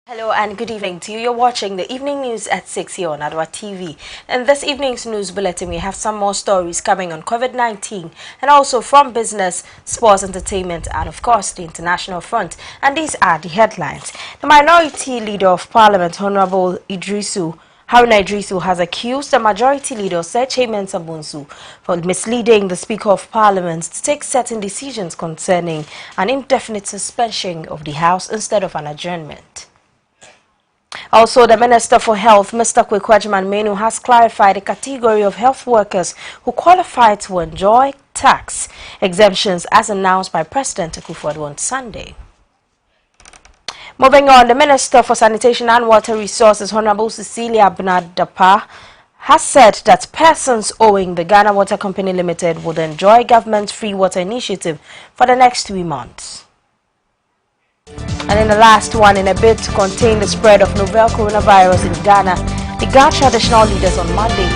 Hello and good evening to you. You're watching the evening news at 6 here on Adoatv. In this evening's news bulletin, we have some more stories coming on COVID-19 and also from business, sports, entertainment, and of course the international front. And these are the headlines. The Minority Leader of Parliament, Honorable Haruna Idrisu, has accused the Majority Leader, Seche Mensah Bonsu, for misleading the Speaker of Parliament to take certain decisions concerning an indefinite suspension of the House instead of an adjournment. Also, the Minister for Health, Mr. Kwekwajiman Menu, has clarified the category of health workers who qualify to enjoy tax exemptions as announced by President Akufo-Addo on Sunday. Moving on, the Minister for Sanitation and Water Resources, Honorable Cecilia Abnadapa, has said that persons owing the Ghana Water Company Limited would enjoy government free water initiative for the next 3 months. And in the last one, in a bid to contain the spread of novel coronavirus in Ghana, the Ghana traditional leaders on Monday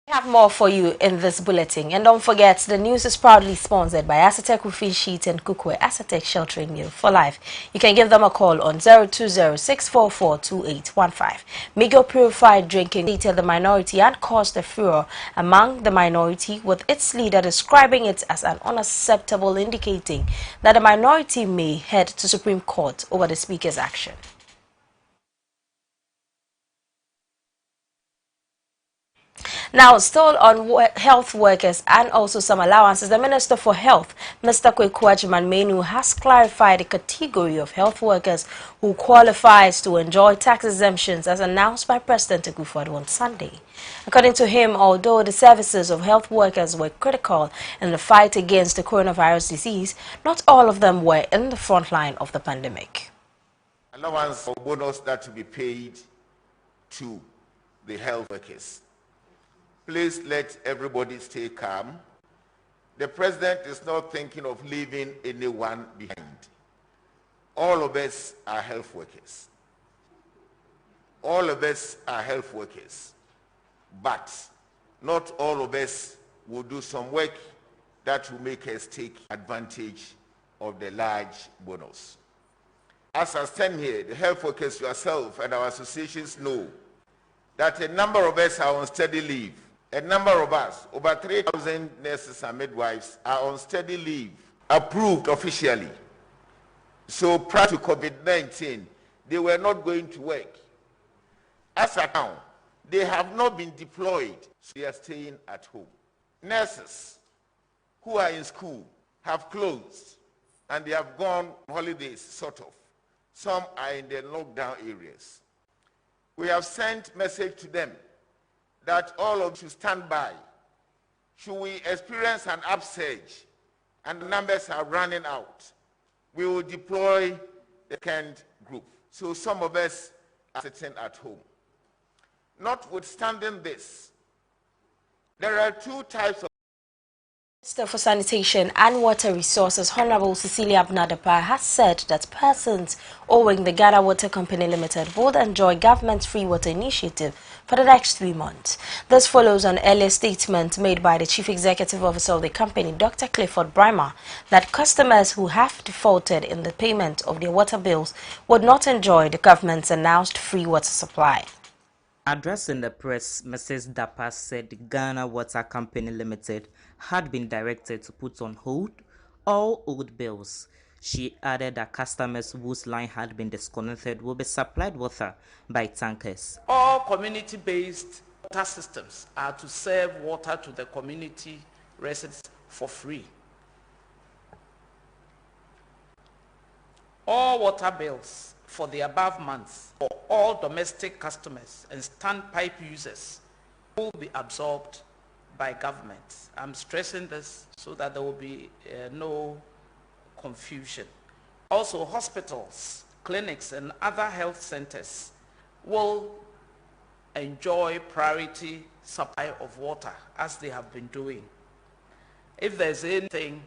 We have more for you in this bulletin. And don't forget, the news is proudly sponsored by Adoatv Roofing Sheet and Cookware, Adoatv Sheltering You for Life. You can give them a call on 020-644-2815. Migo Purified Drinking stated the minority and caused a furor among the minority, with its leader describing it as an unacceptable, indicating that the minority may head to Supreme Court over the Speaker's action. Now, still on health workers and also some allowances, the Minister for Health, Mr. Kwekwajiman Menu, has clarified the category of health workers who qualifies to enjoy tax exemptions as announced by President Akufo-Addo on Sunday. According to him, although the services of health workers were critical in the fight against the coronavirus disease, not all of them were in the front line of the pandemic. Allowance or bonus that to be paid to the health workers. Please let everybody stay calm. The president is not thinking of leaving anyone behind. All of us are health workers. All of us are health workers. But not all of us will do some work that will make us take advantage of the large bonus. As I stand here, the health workers yourself and our associations know that a number of us are on steady leave. A number of us, over 3,000 nurses and midwives, are on steady leave, approved officially. So prior to COVID-19, they were not going to work. As of now, they have not been deployed, so they are staying at home. Nurses who are in school have closed, and they have gone on holidays, sort of. Some are in the lockdown areas. We have sent message to them that all of you should stand by. Should we experience an upsurge and the numbers are running out, we will deploy the second group. So some of us are sitting at home. Notwithstanding this, there are two types of Minister for Sanitation and Water Resources, Honorable Cecilia Abnadapa, has said that persons owing the Ghana Water Company Limited would enjoy government's free water initiative for the next 3 months. This follows an earlier statement made by the Chief Executive Officer of the company, Dr. Clifford Brymer, that customers who have defaulted in the payment of their water bills would not enjoy the government's announced free water supply. Addressing the press, Mrs. Dapa said the Ghana Water Company Limited had been directed to put on hold all old bills. She added that customers whose line had been disconnected will be supplied water by tankers. All community-based water systems are to serve water to the community residents for free. All water bills for the above months for all domestic customers and standpipe users will be absorbed by government. I'm stressing this so that there will be no confusion. Also, hospitals, clinics, and other health centers will enjoy priority supply of water as they have been doing. If there's anything,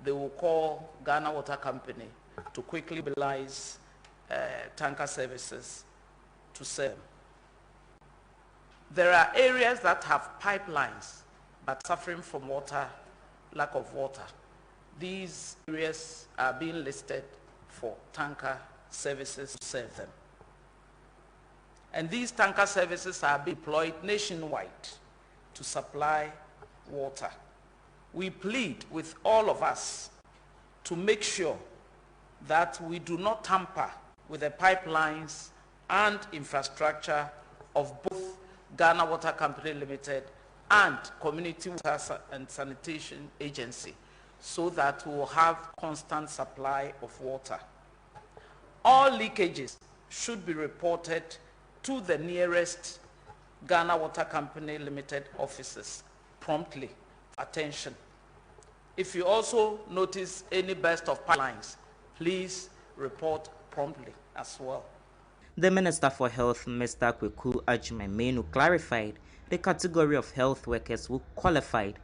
they will call Ghana Water Company to quickly mobilize tanker services to serve. There are areas that have pipelines but suffering from lack of water. These areas are being listed for tanker services to serve them. And these tanker services are being deployed nationwide to supply water. We plead with all of us to make sure that we do not tamper with the pipelines and infrastructure of both Ghana Water Company Limited and Community Water and Sanitation Agency, so that we will have constant supply of water. All leakages should be reported to the nearest Ghana Water Company Limited offices promptly. Attention. If you also notice any burst of pipelines, please report promptly as well. The Minister for Health, Mr. Kweku Ajimemenu, clarified the category of health workers who qualified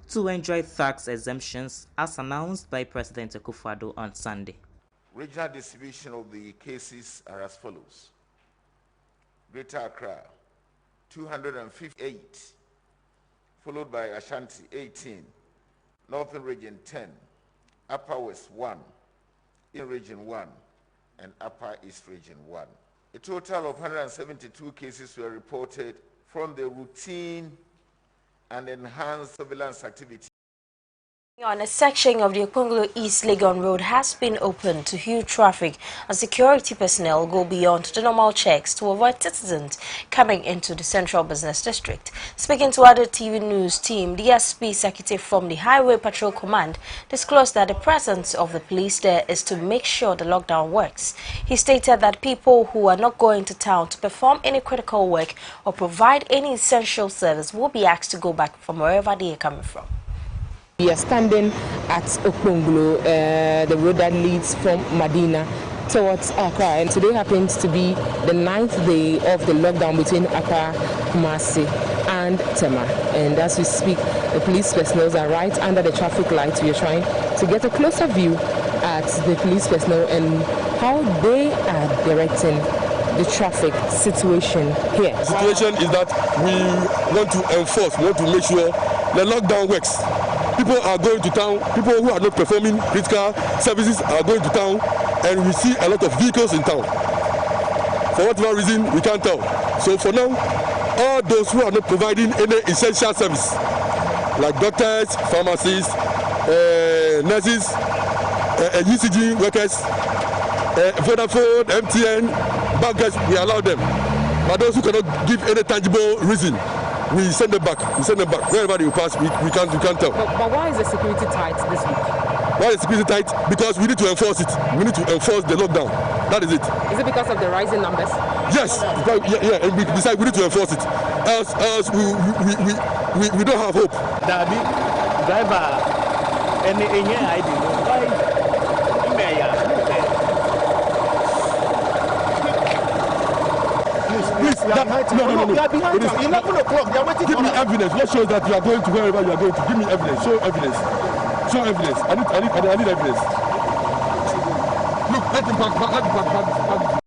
to enjoy tax exemptions as announced by President Akufo-Addo on Sunday. Regional distribution of the cases are as follows. Greater Accra, 258, followed by Ashanti, 18, Northern Region, 10, Upper West, 1, in Region 1, and Upper East Region 1. A total of 172 cases were reported from the routine and enhanced surveillance activity. On a section of the Okonglo East Legon Road has been opened to huge traffic as security personnel go beyond the normal checks to avoid citizens coming into the Central Business District. Speaking to Adoatv News team, the SP executive from the Highway Patrol Command disclosed that the presence of the police there is to make sure the lockdown works. He stated that people who are not going to town to perform any critical work or provide any essential service will be asked to go back from wherever they are coming from. We are standing at Okonglo, the road that leads from Medina towards Accra, and today happens to be the 9th day of the lockdown between Accra, Kumasi and Tema. And as we speak, the police personnel are right under the traffic lights. We are trying to get a closer view at the police personnel and how they are directing the traffic situation here. The situation is that we want to enforce, we want to make sure the lockdown works. People are going to town, people who are not performing critical services are going to town, and we see a lot of vehicles in town. For whatever reason, we can't tell. So for now, all those who are not providing any essential service, like doctors, pharmacists, nurses, UCG workers, Vodafone, MTN, bankers, we allow them. But those who cannot give any tangible reason, we send them back. We send them back. Wherever they pass, we can't tell. But why is the security tight this week? Why is the security tight? Because we need to enforce it. We need to enforce the lockdown. That is it. Is it because of the rising numbers? Yes. Yeah. And we decide we need to enforce it. Else we don't have hope. Dabi, driver, any idea why? Please, no. They are behind us. 11 o'clock. They are waiting. Give me evidence. What shows that you are going to wherever you are going to? Give me evidence. Show evidence. Show evidence. I need evidence. Look, let him back.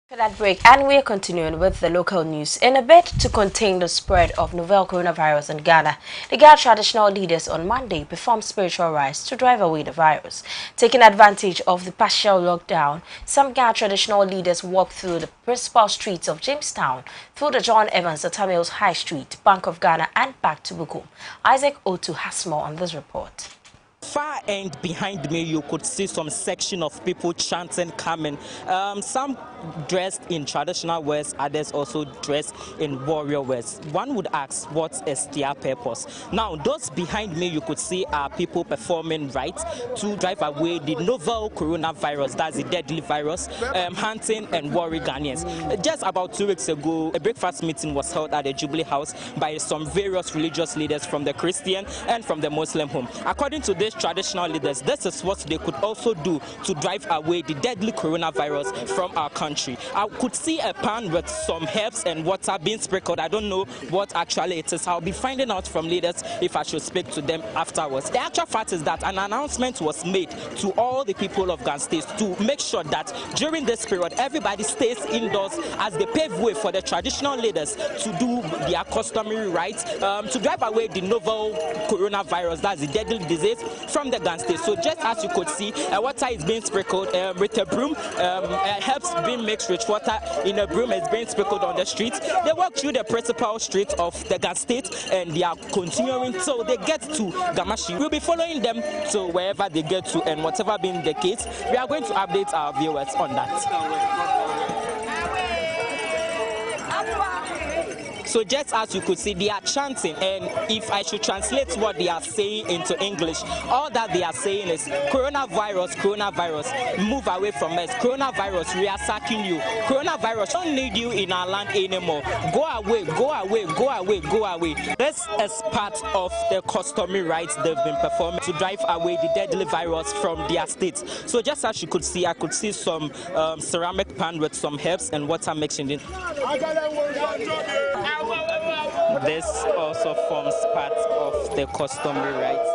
For that break, and we are continuing with the local news. In a bid to contain the spread of novel coronavirus in Ghana, the Ghana traditional leaders on Monday performed spiritual rites to drive away the virus. Taking advantage of the partial lockdown, some Ghana traditional leaders walked through the principal streets of Jamestown, through the John Evans Mills High Street, Bank of Ghana, and back to Bukum. Isaac Otu has more on this report. far end behind me, you could see some section of people chanting, coming. Some dressed in traditional wears, others also dressed in warrior wears. One would ask, what is their purpose? Now, those behind me, you could see are people performing rites to drive away the novel coronavirus, that's the deadly virus, hunting and worry Ghanaians. Just about 2 weeks ago, a breakfast meeting was held at the Jubilee House by some various religious leaders from the Christian and from the Muslim home. According to these traditional leaders, this is what they could also do to drive away the deadly coronavirus from our country. I could see a pan with some herbs and water being sprinkled. I don't know what actually it is. I'll be finding out from leaders if I should speak to them afterwards. The actual fact is that an announcement was made to all the people of Ghana State to make sure that during this period, everybody stays indoors as they pave way for the traditional leaders to do their customary rites to drive away the novel coronavirus, that's the deadly disease, from the Ghana State. So just as you could see, water is being sprinkled with a broom, herbs being mixed with water in a broom is being sprinkled on the streets. They walk through the principal street of the Ghana State and they are continuing till they get to Gamashi. We'll be following them to wherever they get to, and whatever being the case, we are going to update our viewers on that. So just as you could see, they are chanting, and if I should translate what they are saying into English, all that they are saying is, coronavirus, coronavirus, move away from us. Coronavirus, we are sacking you. Coronavirus, don't need you in our land anymore. Go away, go away, go away, go away. This is part of the customary rites they've been performing to drive away the deadly virus from their states. So just as you could see, I could see some ceramic pan with some herbs and water mixing in. This also forms part of the customary rites.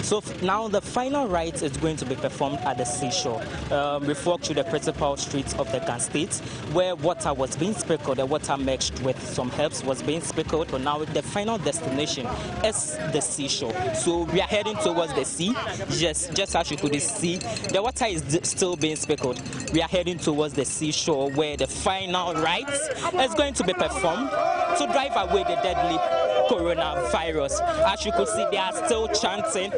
So now the final rite is going to be performed at the seashore. We've walked through the principal streets of the Ghana State where water was being sprinkled, the water mixed with some herbs was being sprinkled. But now the final destination is the seashore. So we are heading towards the sea. Just as you could see, the water is still being sprinkled. We are heading towards the seashore where the final rite is going to be performed to drive away the deadly coronavirus. As you could see, they are still chanting.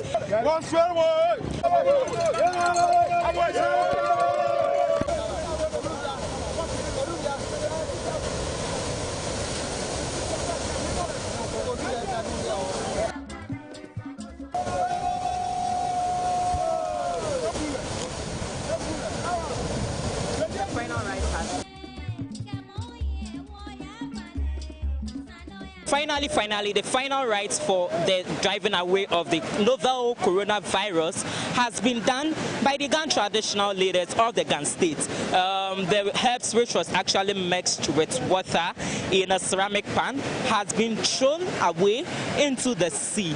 Finally, the final rites for the driving away of the novel coronavirus has been done by the Ghana traditional leaders of the Ghana State. The herbs, which was actually mixed with water in a ceramic pan, has been thrown away into the sea.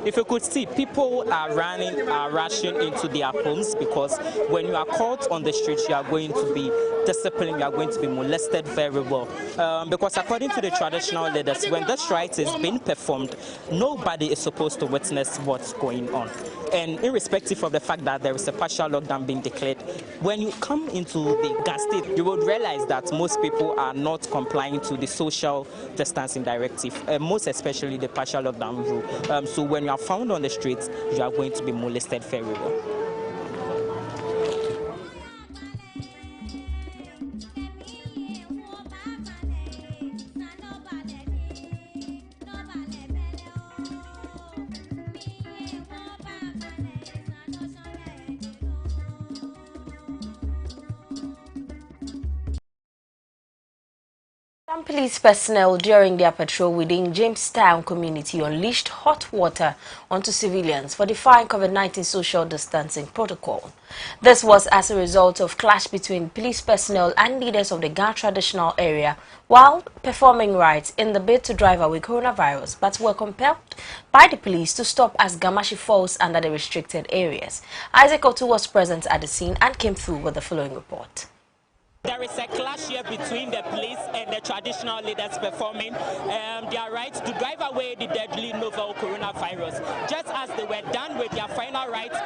If you could see, people are rushing into their homes because when you are caught on the streets, you are going to be disciplined, you are going to be molested very well. Because according to the traditional leaders, when this rite is being performed, nobody is supposed to witness what's going on. And irrespective of the fact that there is a partial lockdown being declared, when you come into the Ghana State, you would realize that most people are not complying to the social distancing directive, most especially the partial lockdown rule. So when you are found on the streets, you are going to be molested very well. Some police personnel during their patrol within Jamestown community unleashed hot water onto civilians for defying COVID-19 social distancing protocol. This was as a result of clash between police personnel and leaders of the Ga traditional area while performing rites in the bid to drive away coronavirus, but were compelled by the police to stop as Gamashi falls under the restricted areas. Isaac Otu was present at the scene and came through with the following report. There is a clash here between the police and the traditional leaders performing their rights to drive away the deadly novel coronavirus. Just as they were done with their final rites,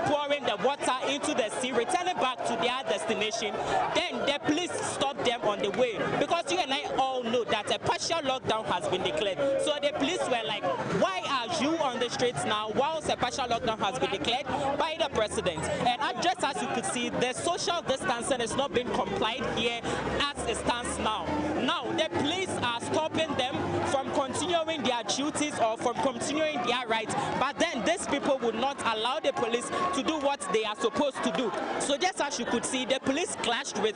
pouring the water into the sea, returning back to their destination, then the police stopped them on the way. Because you and I all know that a partial lockdown has been declared. So the police were like, why are you on the streets now whilst a partial lockdown has been declared by the president? And just as you could see, the social distancing is not being complied here as it stands now. Now, the police are stopping them from continuing their duties or from continuing their rights, but then these people would not allow the police to do what they are supposed to do. So just as you could see, the police clashed with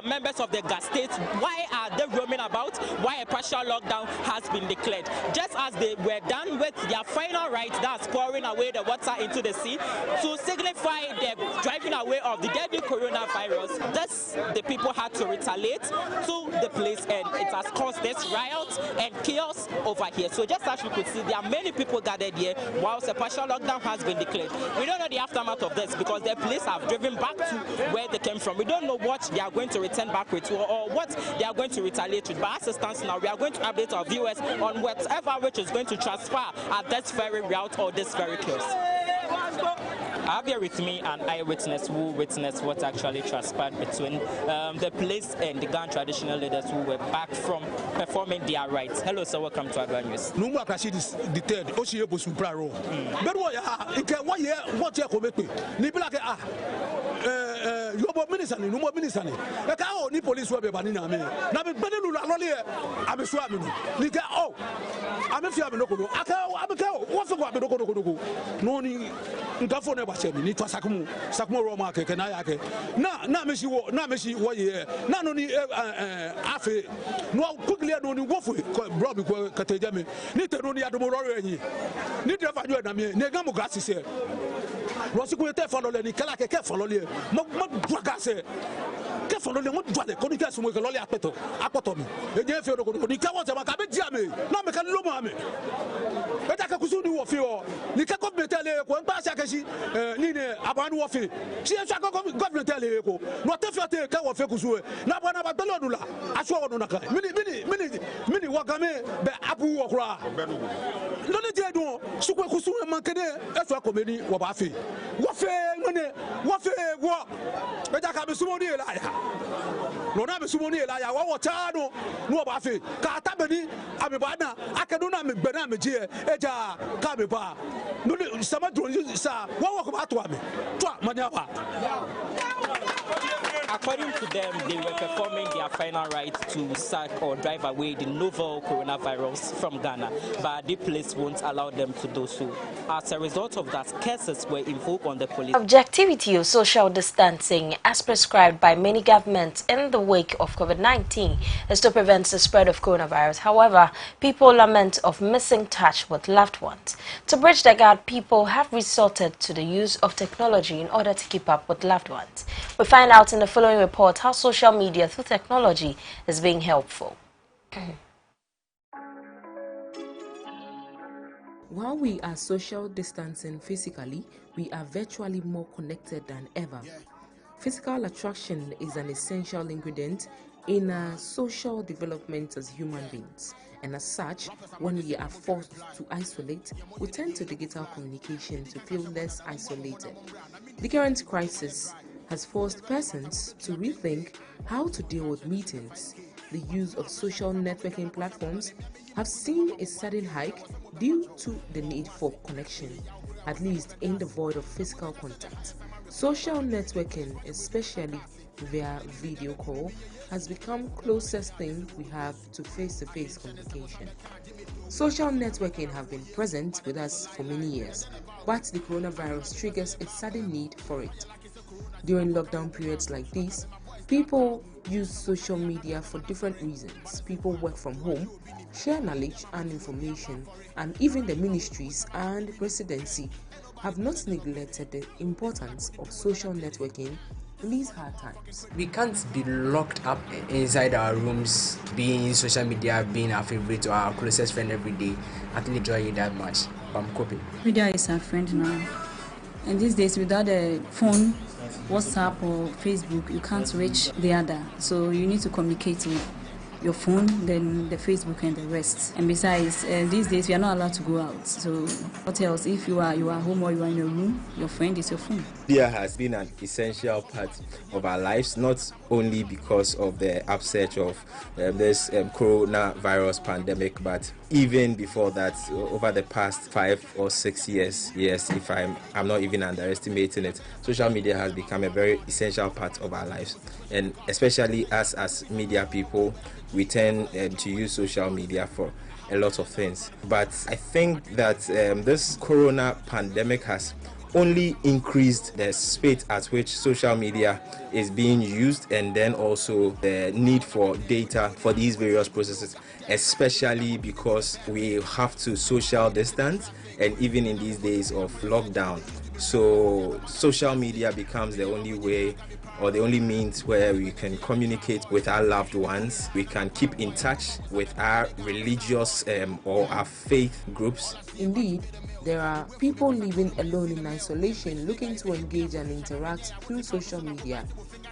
members of the Ga State. Why are they roaming about? Why a partial lockdown has been declared? Just as they were done with their final rites, that's pouring away the water into the sea to signify the driving away of the deadly coronavirus. Thus, the people had to retaliate to the police, and it has caused this riot and chaos over here. So just as you could see, there are many people gathered here whilst a partial lockdown has been declared. We don't know the aftermath of this because the police have driven back to where they came from. We don't know what they are going to return back with or what they are going to retaliate with. But as it stands now, we are going to update our viewers on whatever which is going to transfer at this very route or this very chaos. I have here with me an eyewitness who witnessed what actually transpired between the police and the Ga traditional leaders who were back from performing their rites. Hello, sir. Welcome to Adwa News. Numba Rashid is detained. Oshie Bosupraro. But what year? What year? Ni black you are minister, no more minister. The cow, ni police were banana. Now, Benelula, I'm a swami. Nika, oh, I'm a fiamin. I'm a cow. What's the one? No, Gafone Bachemi, Nita Sakumu, Sakmo Roma, Kenayake. Na Meshi, what year? Not only Afe, no quickly, no Wofu, Robbie Katajami, Nita Noni Adamorani, Nita Fadu, Negamo Gassi said. Rosiquete follow any Kalaka follow you, Dragase. Follow them, what Konika Sumo Apeto, Apotomi, the Jeffo, Nikawa, Makabejami, Namaka Lumami. But I can do of you, Nikako Metale, one Pasakashi, Nine, Aban Wafi, she has a government teleco, not if you take care of Fekusu, Nabana Badalodula, Aswanaka, mini Wakame, Abu Wakra. None Sukusu Mankane, Efra Wabafi. Wafe, what? But I can be Sumoni Elia. No, I'm Sumoni Elia, what Tano, no Bafi, Katabani, Amibana, Akaduna, Benamaji, Eja, Kabiba. No, Samadun, sir, what about me? Manapa. According to them, they were performing their final rites to sack or drive away the novel coronavirus from Ghana, but the police won't allow them to do so. As a result of that, cases were invoked on the police. Objectivity of social distancing, as prescribed by many governments in the wake of COVID-19, is to prevent the spread of coronavirus. However, people lament of missing touch with loved ones. To bridge the gap, people have resorted to the use of technology in order to keep up with loved ones. We find out in the following report how social media through technology is being helpful. While we are social distancing physically, we are virtually more connected than ever. Physical attraction is an essential ingredient in our social development as human beings, and as such, when we are forced to isolate, we turn to digital communication to feel less isolated. The current crisis has forced persons to rethink how to deal with meetings. The use of social networking platforms have seen a sudden hike due to the need for connection, at least in the void of physical contact. Social networking, especially via video call, has become closest thing we have to face-to-face communication. Social networking have been present with us for many years, but the coronavirus triggers a sudden need for it. During lockdown periods like this, people use social media for different reasons. People work from home, share knowledge and information, and even the ministries and presidency have not neglected the importance of social networking in these hard times. We can't be locked up inside our rooms, being social media, being our favorite or our closest friend every day. I don't enjoy it that much, but I'm coping. Media is our friend now. And these days, without a phone, WhatsApp or Facebook, you can't reach the other. So you need to communicate with your phone, then the Facebook and the rest. And besides, these days we are not allowed to go out. So what else? If you are home or you are in your room, your friend is your phone. Media has been an essential part of our lives, not only because of the upsurge of this coronavirus pandemic, but even before that, over the past 5 or 6 years, yes, if I'm not even underestimating it, social media has become a very essential part of our lives. And especially us as media people, we tend to use social media for a lot of things. But I think that this corona pandemic has only increased the speed at which social media is being used, and then also the need for data for these various processes, especially because we have to social distance, and even in these days of lockdown. So social media becomes the only way or the only means where we can communicate with our loved ones. We can keep in touch with our religious or our faith groups. Indeed, there are people living alone in isolation looking to engage and interact through social media.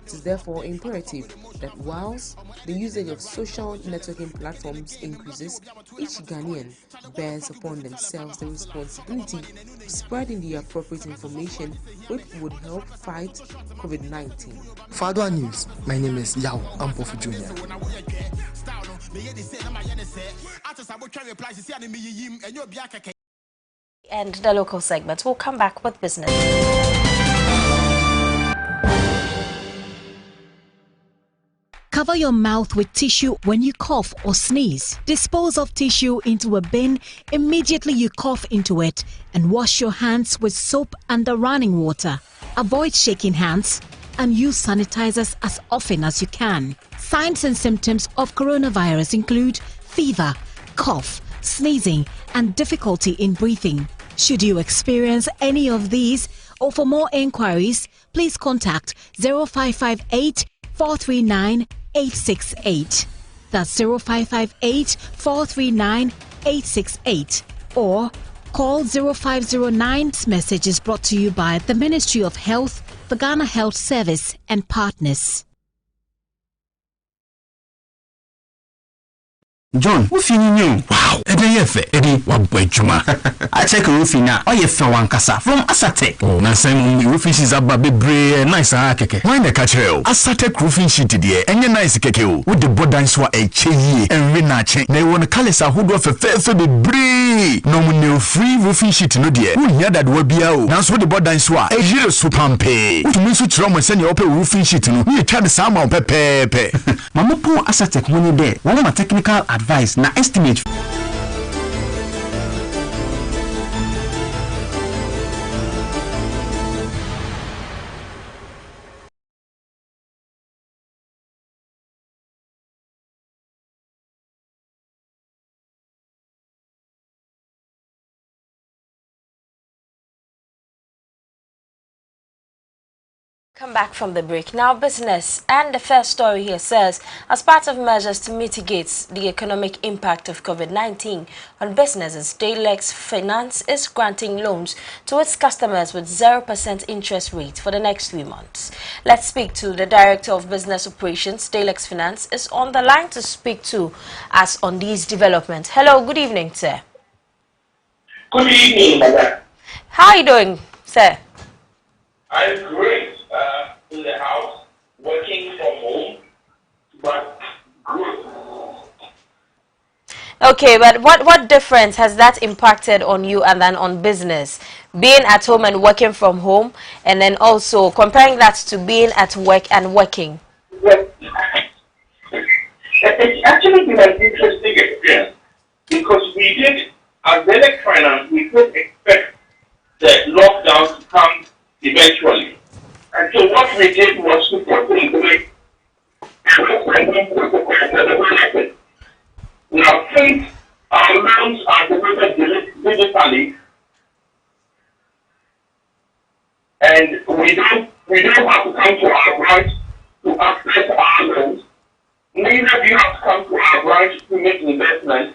It is therefore imperative that whilst the usage of social networking platforms increases, each Ghanaian bears upon themselves the responsibility of spreading the appropriate information which would help fight COVID-19. For Adoatv News, my name is Yao Ampofu Jr. And the local segments. We'll come back with business. Cover your mouth with tissue when you cough or sneeze. Dispose of tissue into a bin immediately you cough into it, and wash your hands with soap under running water. Avoid shaking hands and use sanitizers as often as you can. Signs and symptoms of coronavirus include fever, cough, sneezing, and difficulty in breathing. Should you experience any of these, or for more inquiries, please contact 0558 439 868. That's 0558 439 868, or call 0509. This message is brought to you by the Ministry of Health, the Ghana Health Service, and partners. John, roofing new. Wow, Eddie, what boy juma. I check roofing now. Oh, you fell one casa from Asatec. Oh, na same roofing is a baby bray, nice keke. Why the catch you? Asatec roofing sheet there, and you nice keke. With the board dance wa a chey and renache. They want to call us a hood of a fair be bray. No money free roofing sheet no dear. Who hear that will be out? Now so the board dance wa a hero supampe. What means which Roman send you open roofing sheet no? You try the summer pepe. Mama po Asatec money there. One of my technical advice na estimate. Come back from the break. Now business, and the first story here says, as part of measures to mitigate the economic impact of COVID-19 on businesses, Stalex Finance is granting loans to its customers with 0% interest rate for the next 3 months. Let's speak to the Director of Business Operations. Stalex Finance is on the line to speak to us on these developments. Hello, good evening, sir. Good evening, madam. How are you doing, sir? I'm great. In the house, working from home, but good. Okay, but what difference has that impacted on you and then on business? Being at home and working from home, and then also comparing that to being at work and working? Well, it's actually been an interesting experience because we did, as Stalex Finance, we could expect the lockdown to come eventually. And so what we did was to put in place since our loans are delivered digitally, and we don't have to come to our branch to access our loans. Neither do you have to come to our branch to make investments.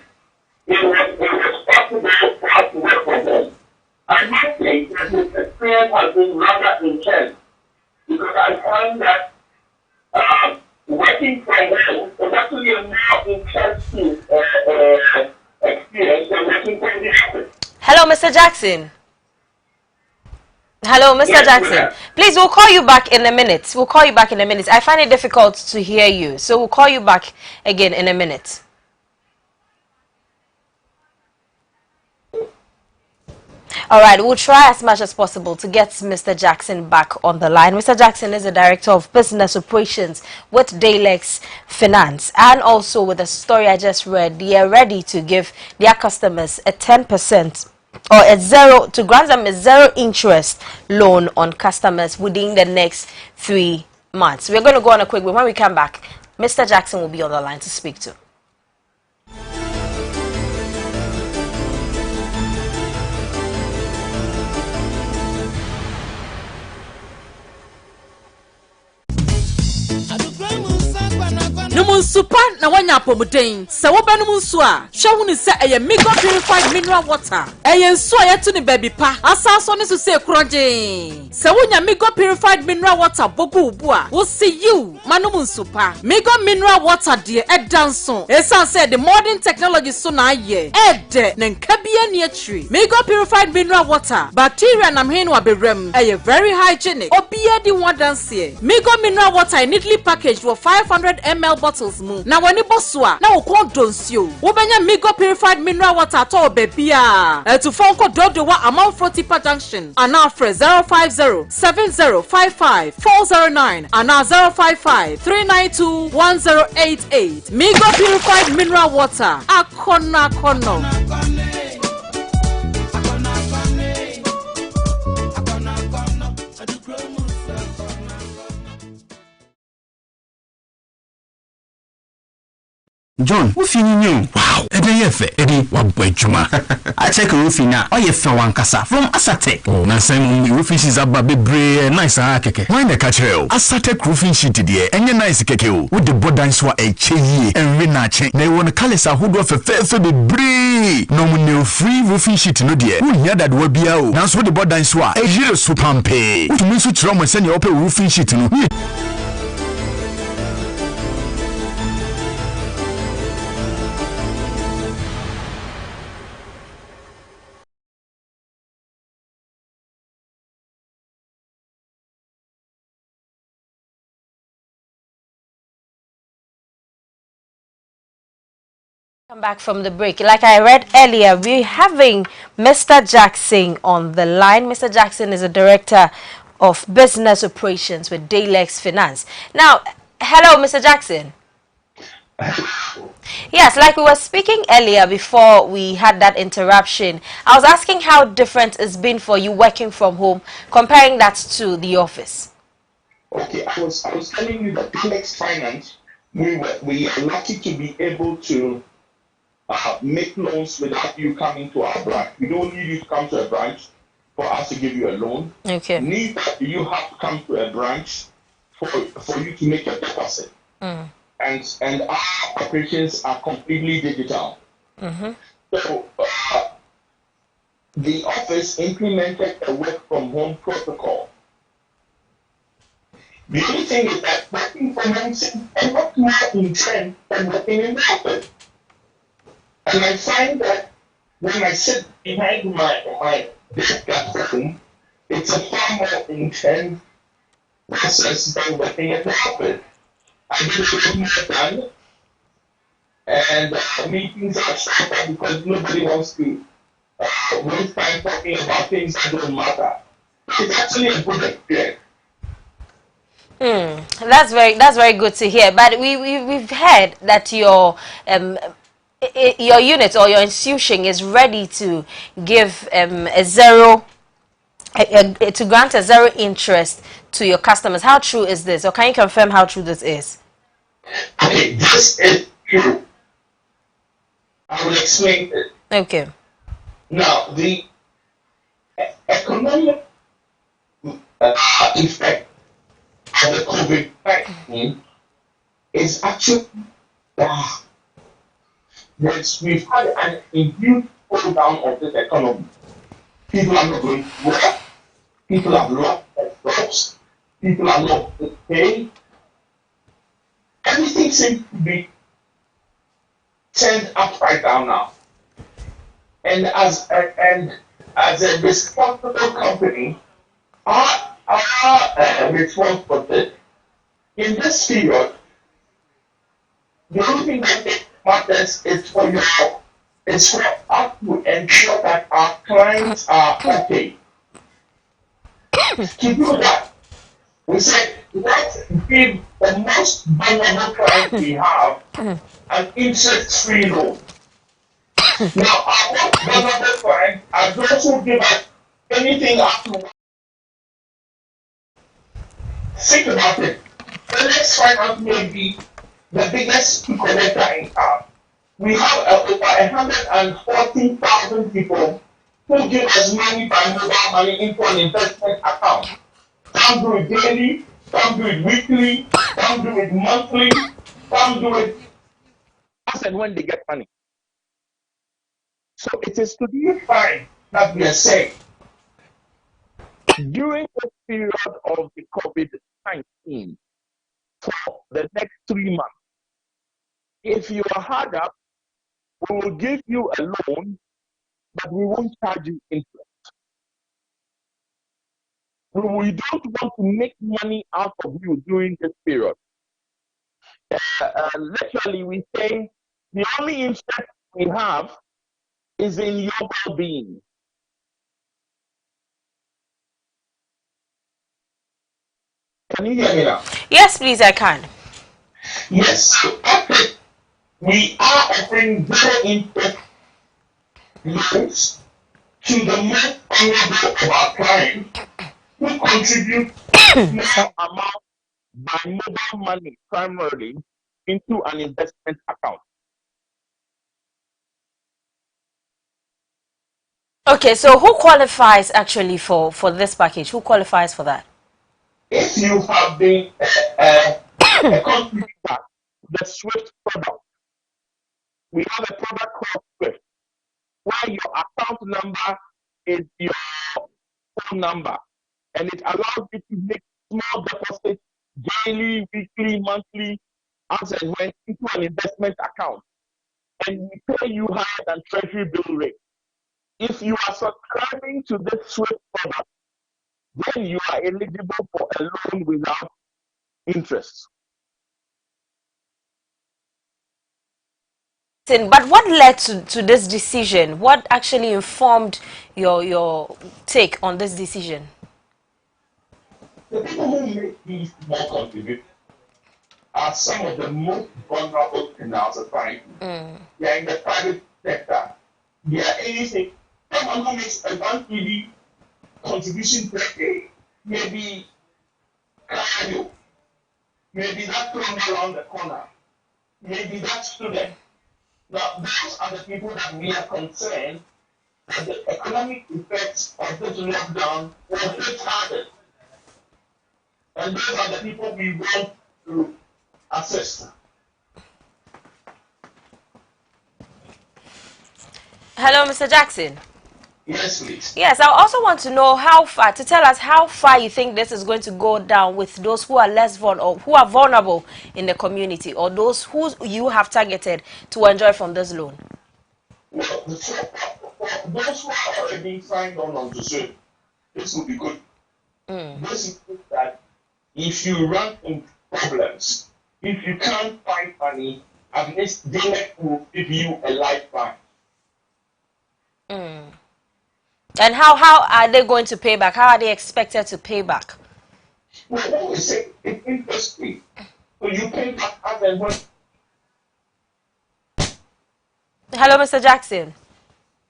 It was possible for us to work from home. I must say that this experience has been rather intense because I find that working from home is actually a more intensive experience than working from the office. Hello, Mr. Jackson. Hello, Mr. Yes, Jackson. ma'am. Please, we'll call you back in a minute. We'll call you back in a minute. I find it difficult to hear you, so we'll call you back again in a minute. All right, we'll try as much as possible to get Mr. Jackson back on the line. Mr. Jackson is the Director of Business Operations with Daylex Finance. And also with the story I just read, they are ready to give their customers a 10% or to grant them a zero interest loan on customers within the next 3 months. We're going to go on a quick break. When we come back, Mr. Jackson will be on the line to speak to. Numunsupa na wanya pomuden se wo benum nsu a hwe hu se eye mega purified mineral water eye nsu a yetu ni baby pa asaso ne so se kroje se wonya mega purified mineral water bogu ubu a wo see you manum nsupa mega mineral water de edanso esan say the modern technology so na aye ede ne nkabia ne atri mega purified mineral water bacteria na mhen wa bewrem eye very hygienic obia di wadanse mega mineral water neatly packaged for 500 ml bottles mu na wani bosua na okon donsio wo benya mega purified mineral water to bebia to phone call dodo wa Amanfro Tipa Junction and afre 050-7055-409 and 055-392-1088 mega purified mineral water akona kono. John, ufi ni new. Wow, ede yefe, ede wabwejuma. I check ufi na, oyefe wankasa from Asatek. Oh, na same roofing sheets aba bebre nice keke. Why na kachel? Asatek roofing sheet die, enye nice keke o. With the board dance wa echeyi, enwe na che. Na won kalesa hodo fefe bebre. No mu ne free roofing sheet no die. Wu nya dad wa bia o. Na so the board dance wa ejire so pampe. Utumi so chiro mo se ne ope roofing sheet no. Come back from the break. Like I read earlier, we're having Mr. Jackson on the line. Mr. Jackson is a Director of Business Operations with Daylex Finance. Now, hello, Mr. Jackson. Yes, like we were speaking earlier before we had that interruption, I was asking how different it's been for you working from home, comparing that to the office. Okay, I was telling you that Daylex Finance, we are lucky to be able to make loans without you coming to our branch. We don't need you to come to a branch for us to give you a loan. Okay. Neither do you have to come to a branch for you to make a deposit. Mm. And our operations are completely digital. Mm-hmm. So the office implemented a work from home protocol. The only thing is that working from home seems a lot more intense than working in the office. And I find that when I sit behind my desk at home, it's a far more intense process than working at the office. I get a little more done, and meetings are shorter because nobody wants to waste time talking about things that don't matter. It's actually a good experience. That's very good to hear. But we've heard that your unit or your institution is ready to give to grant a zero interest to your customers. How true is this, or can you confirm how true this is? Okay, this is true. I will explain it. Okay. Now, the economic effect of the COVID-19 is actually that we've had a huge slowdown of this economy. People are not going to work. People have lost their jobs. People are not paid. Everything seems to be turned upside down now. And as a responsible company, our response for this in this period, the only thing that matters is for us to ensure that our clients are okay. To do that, we said let's give the most vulnerable clients we have an interest-free loan. Now, our most vulnerable clients are those who give us anything up to. Think about it. The next finance may be the biggest collector in town. We have over 140,000 people who give us money by mobile money into an investment account. Some do it daily, some do it weekly, some do it monthly, some do it as and when they get money. So it is to be fine that we are saying during the period of the COVID-19 for the next 3 months, if you are hard up, we will give you a loan, but we won't charge you interest. We don't want to make money out of you during this period. Literally, we say the only interest we have is in your well-being. Can you hear me now? Yes, please, I can. Yes. We are offering zero interest loans to the most vulnerable of our clients who contribute small amount by mobile money primarily into an investment account. Okay, so who qualifies actually for this package? Who qualifies for that? If you have been a contributor to the SWIFT product, we have a product called SWIFT, where your account number is your phone number, and it allows you to make small deposits daily, weekly, monthly, as and when into an investment account, and we pay you higher than Treasury bill rate. If you are subscribing to this SWIFT product, then you are eligible for a loan without interest. But what led to this decision? What actually informed your take on this decision? The people who make these small contributions are some of the most vulnerable in our society. They are in the private sector. They are anything. Someone who makes a 1 contribution per day, maybe cardio, maybe that plumber around the corner, maybe that student. Now, those are the people that we are concerned that the economic effects of this lockdown will hit harder. And those are the people we want to assist. Hello, Mr. Jackson. Yes, please. Yes, I also want to know how far, to tell us how far you think this is going to go down with those who are less vulnerable, who are vulnerable in the community, or those who you have targeted to enjoy from this loan. Well, those who are already signed on to say this will be good. This is that if you run into problems, if you can't find money, at least they will give you a lifeline. And how are they going to pay back? How are they expected to pay back? Well, what we say it's interest free. So you pay back as and when. Hello, Mr. Jackson.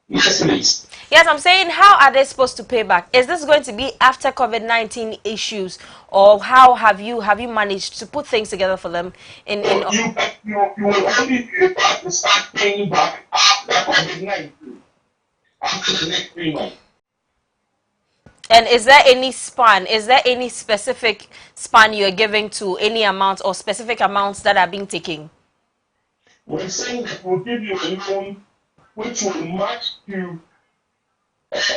Yes, please. Yes, I'm saying, how are they supposed to pay back? Is this going to be after COVID-19 issues, or how have you managed to put things together for them? You will only be able to start paying back after after COVID-19, after the next 3 months. And is there any span? Is there any specific span you're giving to any amount or specific amounts that are being taken? We're saying that we'll give you a loan which will match to,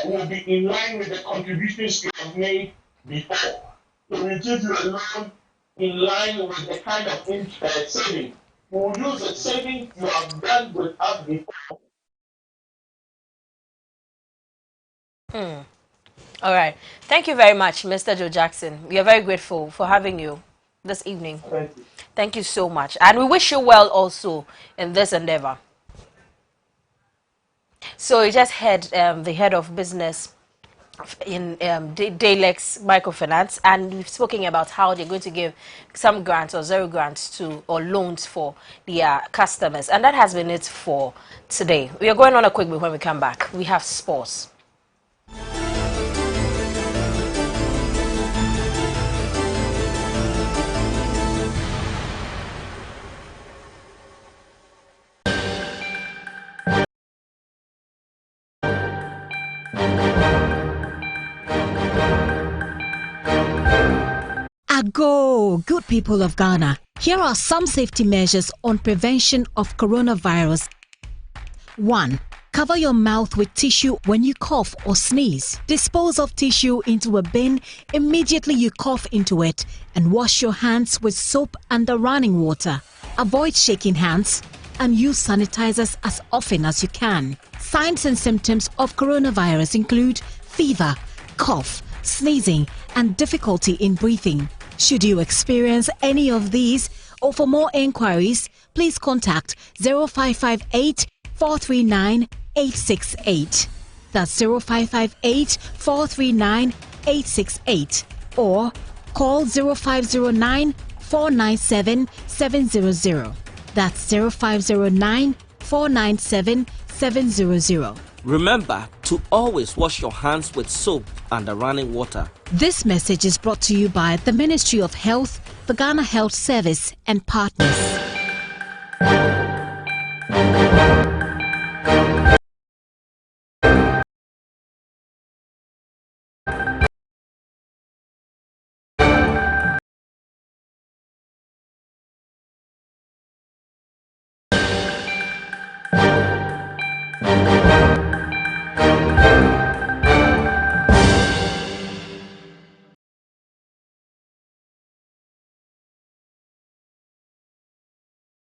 will be in line with the contributions you have made before. So we give you a loan in line with the kind of saving. We'll use the saving you have done with us before. All right. Thank you very much, Mr. Joe Jackson. We are very grateful for having you this evening. Thank you. Thank you so much. And we wish you well also in this endeavor. So you just heard the head of business in Daylex Microfinance, and we've spoken about how they're going to give some grants or zero grants to or loans for their customers. And that has been it for today. We are going on a quick break. When we come back, we have sports. Ago, good people of Ghana. Here are some safety measures on prevention of coronavirus. 1. Cover your mouth with tissue when you cough or sneeze. Dispose of tissue into a bin immediately you cough into it, and wash your hands with soap under running water. Avoid shaking hands and use sanitizers as often as you can. Signs and symptoms of coronavirus include fever, cough, sneezing, and difficulty in breathing. Should you experience any of these, or for more inquiries, please contact 0558 439 868. That's 0558 439 868, or call 0509 497 700. That's 0509 497 700. Remember to always wash your hands with soap and running water. This message is brought to you by the Ministry of Health, the Ghana Health Service, and partners.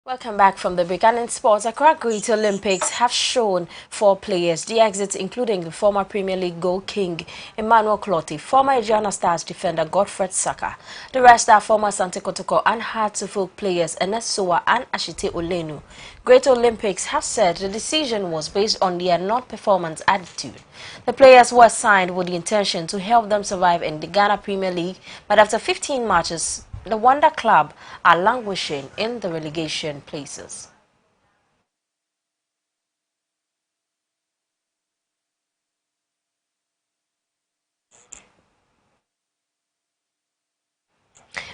Welcome back from the break. And in sports, Accra Great Olympics have shown 4 players the exits, including the former Premier League goal king Emmanuel Clottey, former Adriana Stars defender Godfred Saka. The rest are former Sante Kotoko and Hartlepool players Enes Sowa and Ashite Olenu. Great Olympics have said the decision was based on their non-performance attitude. The players were signed with the intention to help them survive in the Ghana Premier League, but after 15 matches, the Wonder Club are languishing in the relegation places.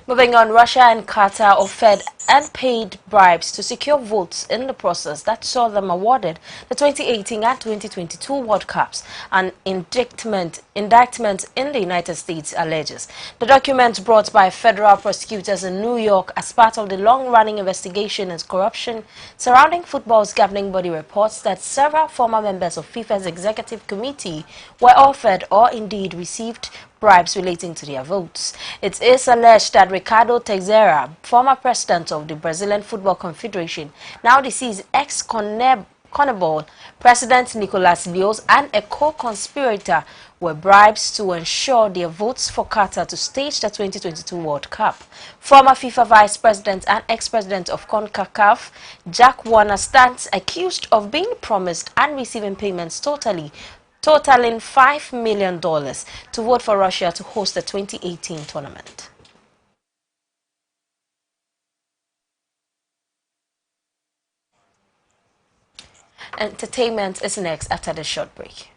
Moving on, Russia and Qatar offered and paid bribes to secure votes in the process that saw them awarded the 2018 and 2022 World Cups. An indictment in the United States alleges. The document brought by federal prosecutors in New York as part of the long-running investigation into corruption surrounding football's governing body reports that several former members of FIFA's executive committee were offered or indeed received bribes relating to their votes. It is alleged that Ricardo Teixeira, former president of the Brazilian Football Confederation, now deceased ex-CONMEBOL President Nicolas Leos, and a co-conspirator were bribes to ensure their votes for Qatar to stage the 2022 World Cup. Former FIFA Vice President and ex-president of CONCACAF, Jack Warner, stands accused of being promised and receiving payments totaling $5 million to vote for Russia to host the 2018 tournament. Entertainment is next after the short break.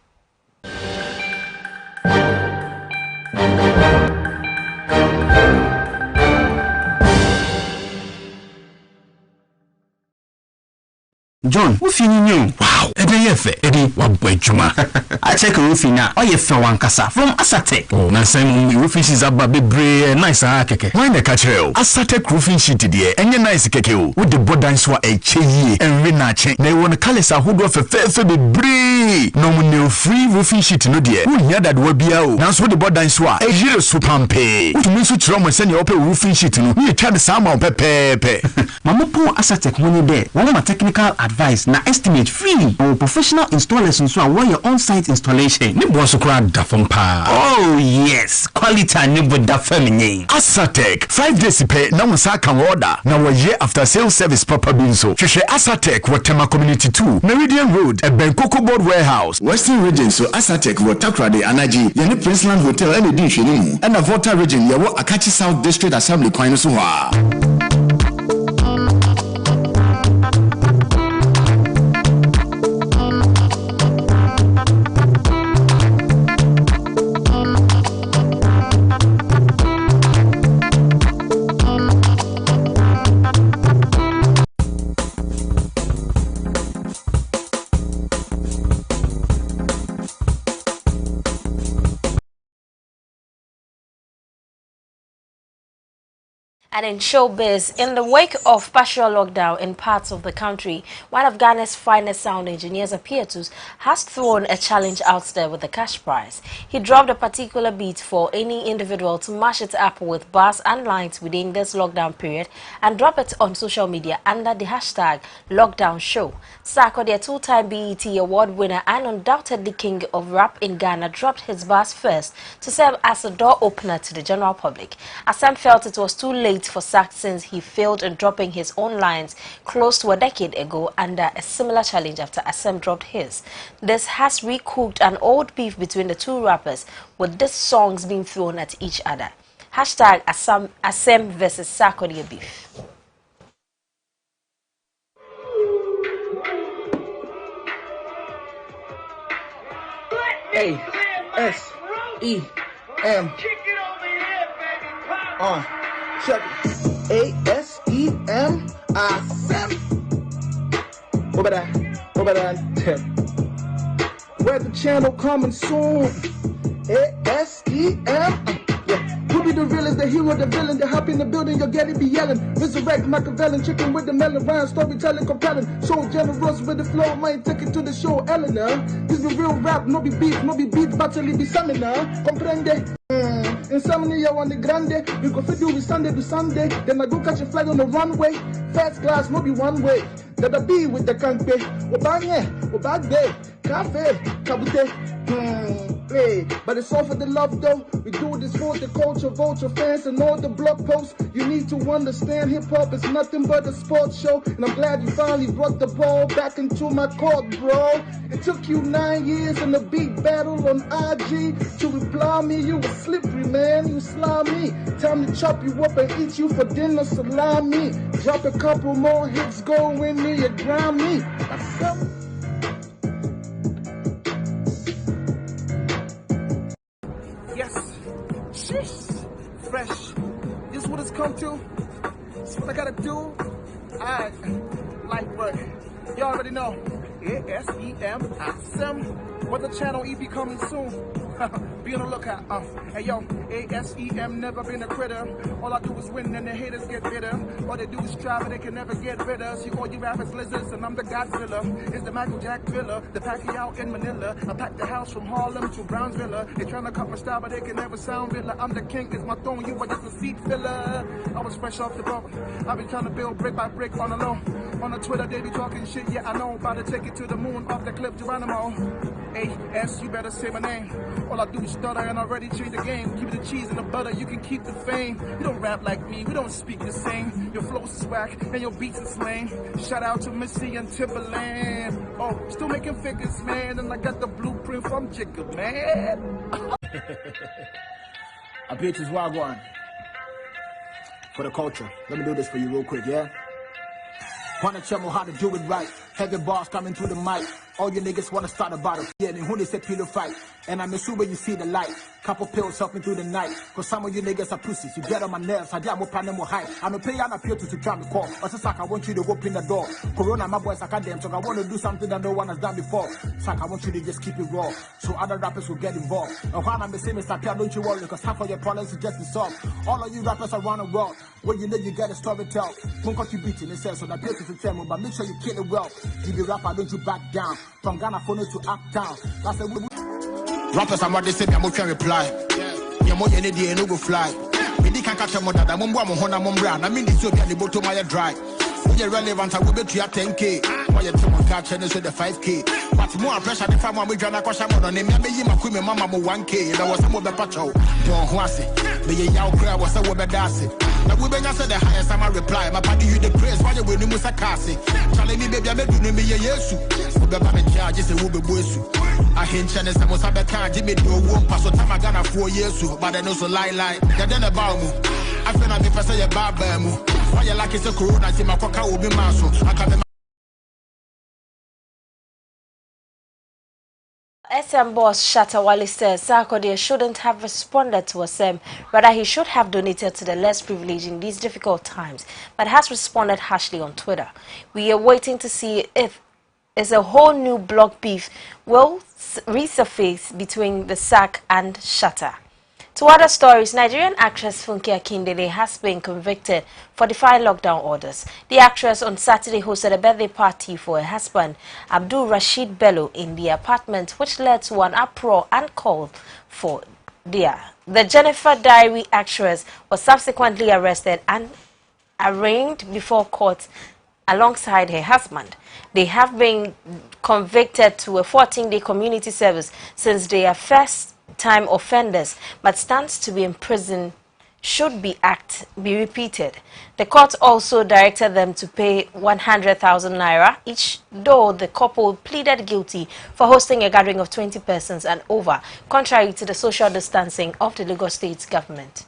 John, what's in you? Wow, Edeyefe, Edi Wabwejuma. I check a roofing now. Oh, you fell one casa from Asatek. Oh, now same roofing sheets up baby bray nice keke. Why the catch Asatek roofing sheet dear, and your nice keke with the bodan swa a chee and rina chain. They want to call us a hood of a fair be bray. No one free roofing sheet no dear. Who near that will be out. Now so the bodan swa a zero supampe. What means to trauma send your open roofing sheet no. You try the summer pepe. Mama po Asatek money there. One of technical advice na estimate free. Our professional installers and so are your on-site installation. Oh yes, quality and that feminine. Asatek 5 days pay now we can order. Now a year after sales service proper being so. Sheshe Asatek Watema Community 2, Meridian Road, a Benkoko Board Warehouse, Western Region. So Asatek Watakrade Anaji, Yeni Princeland Hotel and the Shinimu, and a Volta Region, Yawo Akachi South District Assembly Koinosuwa. And in showbiz, in the wake of partial lockdown in parts of the country, one of Ghana's finest sound engineers, Adoatv, has thrown a challenge out there with the cash prize. He dropped a particular beat for any individual to mash it up with bars and lines within this lockdown period and drop it on social media under the hashtag #LockdownShow. Sako, the two-time BET award winner and undoubtedly king of rap in Ghana, dropped his bars first to serve as a door opener to the general public. Asem felt it was too late for Sack since he failed in dropping his own lines close to a decade ago under a similar challenge after Asem dropped his. This has recooked an old beef between the two rappers, with these songs being thrown at each other. Hashtag Asem versus Sarkodie beef. A-S-E-M check it. A-S-E-M Asem. What about that? Where the channel coming soon? A-S-E-M. Yeah. Who be the realest, the hero, the villain, the hop in the building, you'll get it be yelling. Resurrect Machiavellian, chicken with the melon, rhyme, storytelling, compelling. So generous with the flow, might take it to the show, Eleanor. This be real rap, no be beef, but actually be seminar. Comprende? Insomnia on the grande, we go fit do with Sunday to Sunday. Then I go catch a flight on the runway. First class, no be one way. That I be with the canpe. Obanye, Obagde, Cafe, Kabute. Hey, but it's all for the love though. We do this for the culture, vulture fans, and all the blog posts. You need to understand hip hop is nothing but a sports show. And I'm glad you finally brought the ball back into my court, bro. It took you 9 years in a big battle on IG to reply me. You were slippery, man. You slimy. Time to chop you up and eat you for dinner, salami. Drop a couple more hits, go with me and drown me. Yes, sheesh, fresh. This is what it's come to. This is what I gotta do. Alright, light work. You already know. A-S-E-M, Asem. What the channel EP coming soon. Be on the lookout. Hey yo, A-S-E-M, never been a critter. All I do is win and the haters get bitter. All they do is strive and they can never get rid of us. You all you rappers lizards and I'm the Godzilla. It's the Michael Jack thriller, the Pacquiao in Manila. I packed the house from Harlem to Brownsville. They tryna cut my style but they can never sound villa. I'm the king, it's my throne, you are just a seat filler. I was fresh off the boat. I've been trying to build brick by brick on the low. On the Twitter they be talking shit, yeah I know. About to take it to the moon off the cliff, Geronimo. A-S, you better say my name. All I do is stutter and already change the game. Keep the cheese and the butter, you can keep the fame. You don't rap like me, we don't speak the same. Your flows is whack and your beats is lame. Shout out to Missy and Timberland. Oh, still making figures, man. And I got the blueprint from Jigga, man. A bitch is Wagwan. For the culture. Let me do this for you real quick, yeah? Wanna tell me how to do it right. Heavy bars coming through the mic. All you niggas wanna start a battle. Yeah, and who they say pillow fight. And I'm assuming you see the light. Couple pills help me through the night. Cause some of you niggas are pussies. You get on my nerves. I did more pan more high. I'm a pay and appeal to try me call. Or just like I want you to open the door. Corona, my boys, I can't damn. So I want to do something that no one has done before. So I want you to just keep it raw. So other rappers will get involved. And while I'm the same as I don't you worry. Cause half of your problems is just be solved. All of you rappers around the world. When you know you get a story tell. Don't contribute in the sense so that people to tell me. But make sure you kill it well. You be rapper, don't you back down. From Ghana phone to Uptown. That's a rappers are what they say, I'm going to reply. You're more than a no go fly. We can't catch a mother, I'm on Mombra. I mean, this will be the bottom of your dry. You're relevant, I will bet you at 10K. Why you tell catch and the 5K. But more pressure than farmer with Jana Koshamon on him. Maybe my queen, mamma, 1K. There was some of the patrol. Don't Huasi. Be a young crowd was a woman dancing. Now we been answer the highest time I reply. My party you the praise while you winning with a cassie. Charlie me baby, I made you me a yesu. The charges a wube buesu. I hint Chinese and was a card, Jimmy do won't pass what time I got 4 years. But I know so lie. Then about me. I feel like if I say a barbamu. Why you like it's a corona, I see my coca will be maso. I can SM boss Shatawale says Sarkodie shouldn't have responded to SM. Rather, he should have donated to the less privileged in these difficult times, but has responded harshly on Twitter. We are waiting to see if a whole new block beef will resurface between the SAC and Shatta. To other stories, Nigerian actress Funke Akindele has been convicted for defying lockdown orders. The actress on Saturday hosted a birthday party for her husband, Abdul Rashid Bello, in the apartment, which led to an uproar and call for dia. The Jennifer Diary actress was subsequently arrested and arraigned before court alongside her husband. They have been convicted to a 14-day community service since they are first-time offenders, but stands to be in prison should be repeated. The court also directed them to pay 100,000 naira each, though the couple pleaded guilty for hosting a gathering of 20 persons and over, contrary to the social distancing of the Lagos State government.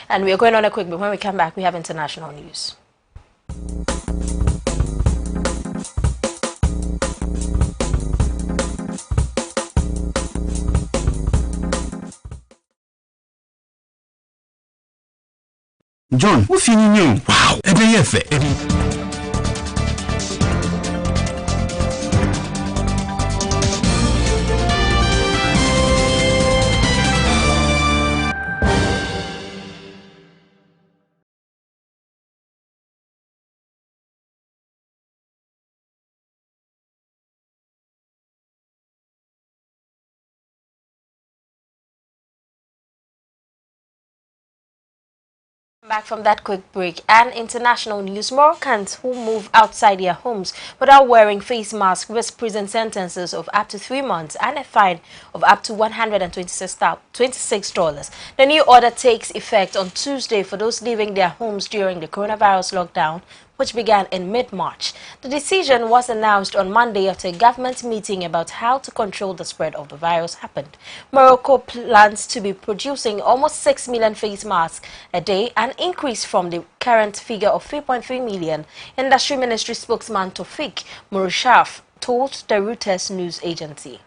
And we are going on a quick break. When we come back, we have international news. John, what you know? Wow, Eddie. Back from that quick break and international news, Moroccans who move outside their homes without wearing face masks risk prison sentences of up to 3 months and a fine of up to $126. The new order takes effect on Tuesday for those leaving their homes during the coronavirus lockdown, which began in mid-March. The decision was announced on Monday after a government meeting about how to control the spread of the virus happened. Morocco plans to be producing almost 6 million face masks a day, an increase from the current figure of 3.3 million. Industry Ministry spokesman Tofik Murshaf told the Reuters news agency.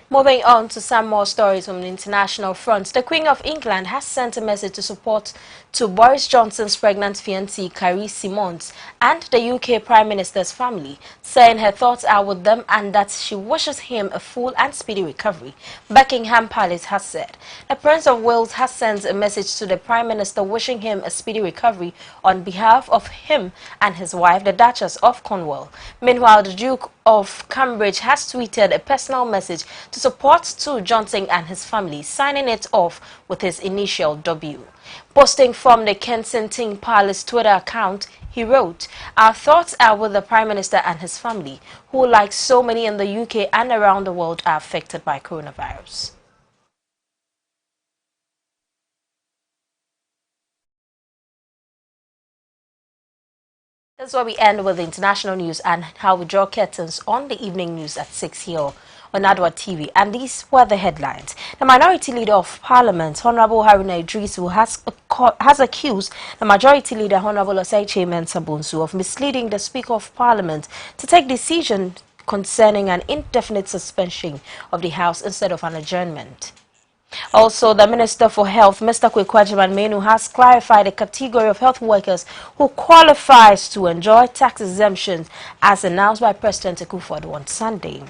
Moving on to some more stories from the international front. The Queen of England has sent a message to support to Boris Johnson's pregnant fiancée Carrie Simons and the UK Prime Minister's family, saying her thoughts are with them and that she wishes him a full and speedy recovery. Buckingham Palace has said. The Prince of Wales has sent a message to the Prime Minister wishing him a speedy recovery on behalf of him and his wife, the Duchess of Cornwall. Meanwhile, the Duke of Cambridge has tweeted a personal message to support to Johnson and his family, signing it off with his initial W. Posting from the Kensington Palace Twitter account, he wrote, "Our thoughts are with the Prime Minister and his family, who, like so many in the UK and around the world, are affected by coronavirus." That's where we end with the international news and how we draw curtains on the evening news at 6 here on Adoatv. And these were the headlines. The Minority Leader of Parliament, Honorable Haruna Idrisu, has accused the Majority Leader, Honorable Osei Mensah-Bonsu, of misleading the Speaker of Parliament to take decision concerning an indefinite suspension of the House instead of an adjournment. Also, the Minister for Health, Mr. Kwekwajiman Menu, has clarified the category of health workers who qualifies to enjoy tax exemptions as announced by President Akufo-Addo on Sunday.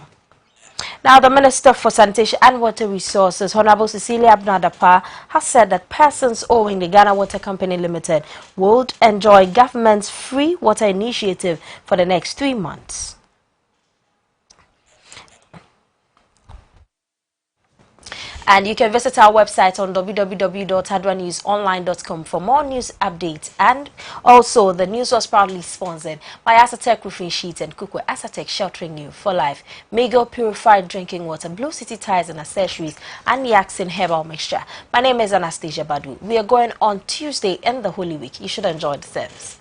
Now, the Minister for Sanitation and Water Resources, Honorable Cecilia Abnadapa, has said that persons owing the Ghana Water Company Limited would enjoy government's free water initiative for the next 3 months. And you can visit our website on www.adwanewsonline.com for more news updates. And also, the news was proudly sponsored by Asatek Roofing Sheets and Kukwe Asatek Sheltering You for Life, Mego Purified Drinking Water, Blue City Tires and Accessories, and Yaxin Herbal Mixture. My name is Anastasia Badu. We are going on Tuesday in the Holy Week. You should enjoy the service.